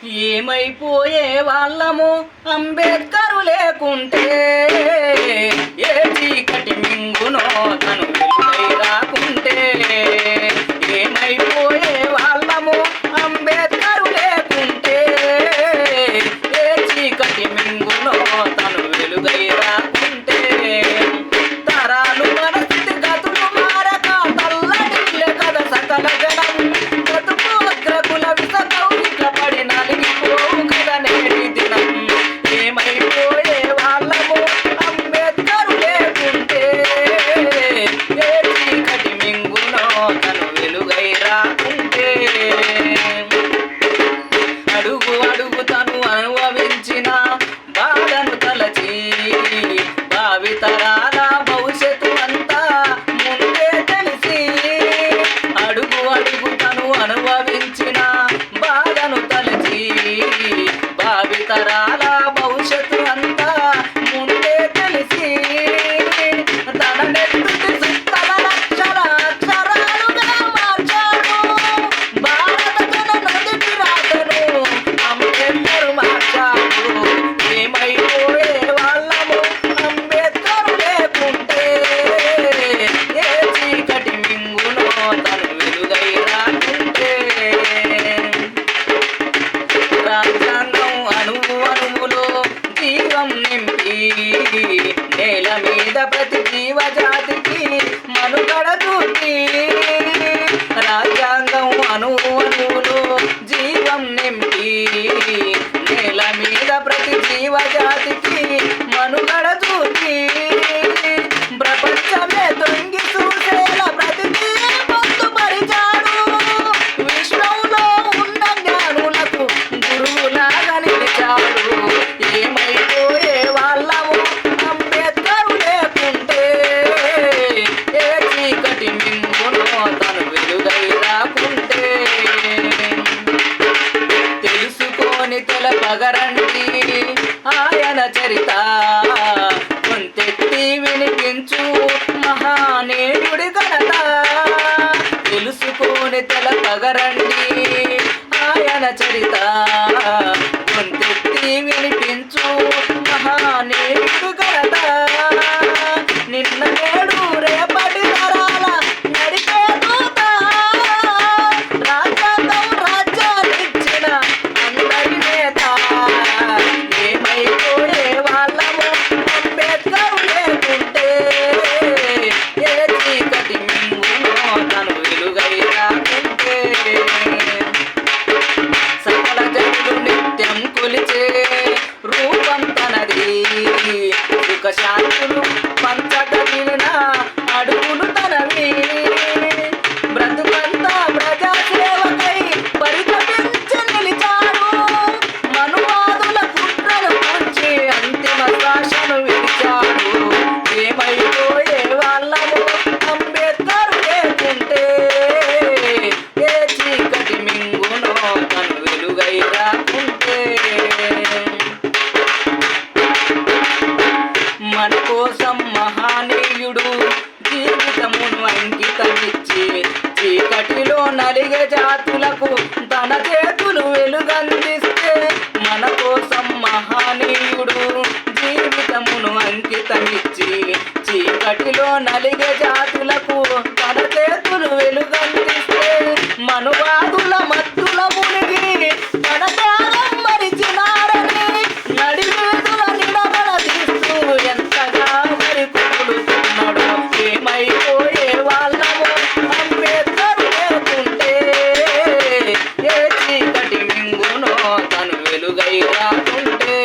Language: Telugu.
ఏమైపోయే వాళ్ళము అంబేద్కరు లేకుంటే, ఏ చీకటి మింగునో తను వెలుగై రాకుంటే. ఏమైపోయే వాళ్ళము అంబేద్కరు లేకుంటే, ఏ చీకటి మింగునో తను వెలుగై రాకుంటే. తరాలు మన స్థితిగతులు మారక తల్లడిల్లే కథ సకల జనం బతుకు అగ్రకుల విసకౌట్ల పడి నలిగిపోవు కదా నేటి దినం. ఏమైపోయే వాళ్ళము అంబేద్కరు లేకుంటే, ఏ చీకటి మింగునో తను వెలుగై రాకుంటే. అడుగు అడుగు తను అనుభవించిన బాధను తలచి భావితరాల భవిష్యత్తు అంతా ముందే తెలిసి. అడుగు అడుగు తను అనుభవించిన బాధను తలచి భావితరాల భవిష్యత్తు అంతా ముందే తెలిసి. తన నెత్తుటి సుత్తల లక్షల అక్షరాలుగా మార్చాడు భారత జన నదుటి రాతను అంబేద్కరు మార్చాడు. ఏమైపోయే వాళ్ళము అంబేద్కరు లేకుంటే, ఏ చీకటి మింగునో తను వెలుగై రాకుంటే. రాజ్యాంగం అణువు అణువులో జీవం నింపి నేల మీద ప్రతి జీవజాతికి మనుగడ చూపి. రాజ్యాంగం అణువు అణువులో జీవం నింపి నేల మీద ప్రతి జీవజాతికి మనుగడ చూపి. ప్రపంచమే తొంగి చూసేలా ప్రతిదీ పొందుపరిచాడు. విశ్వంలో ఉన్న జ్ఞానులకు గురువులాగా నిలిచాడు. ఏమైపోయే వాళ్ళము అంబేద్కరు లేకుంటే, ఏ చీకటి మింగునో తను వెలుగై రాకుంటే. తెలుసుకొని తెలపగరండి ఆయన చరిత, కొంతెత్తి వినిపించు మహానేయుడి ఘనత. తెలుసుకొని తెలపగరండి ఆయన చరిత, కొంతెత్తి వినిపించు మహానేయుడి ఘనత. నిన్న నేడు రేపటి తరాల నడిపే దూత, రాజ్యాంగం రాజ్యాన్నిచ్చిన అందరి నేత. ఏమైపోయే వాళ్ళము అంబేద్కరు లేకుంటే, ఏ చీకటి మింగునో తను వెలుగై రాకుంటే. సకల జనులు నిత్యం కొలిచే రూపం తనది, సుఖ శాంతులు పంచగలిగిన అడుగులు తనవి. బ్రతుకంతా ప్రజాసేవకై పరితపించి నిలిచాడు. మనువాదుల కుట్రలు కూర్చి అంతిమ శ్వాసను విడిచాడు. ఏమైపోయే వాళ్ళము అంబేద్కరు లేకుంటే, ఏ చీకటి మింగునో తను వెలుగై రాకుంటే. మన కోసం మహానీయుడు జీవితమును అంకితమిచ్చి చీకటిలో నలిగే జాతులకు తన చేతులు వెలుగందిస్తే. మన కోసం మహానీయుడు జీవితమును అంకితమిచ్చి చీకటిలో నలిగే జాతులకు తన చేతులు వెలుగందిస్తే. మనువాదుల మత్తుల మునిగి తన త్యాగం మరిచినారని నడివీధుల నిలబడదీస్తూ ఎంతగా మరి కుములుతున్నాడు. ఏమైపోయే వాళ్ళము అంబేద్కరు లేకుంటే, ఏ చీకటి మింగునో తను వెలుగై రాకుంటే.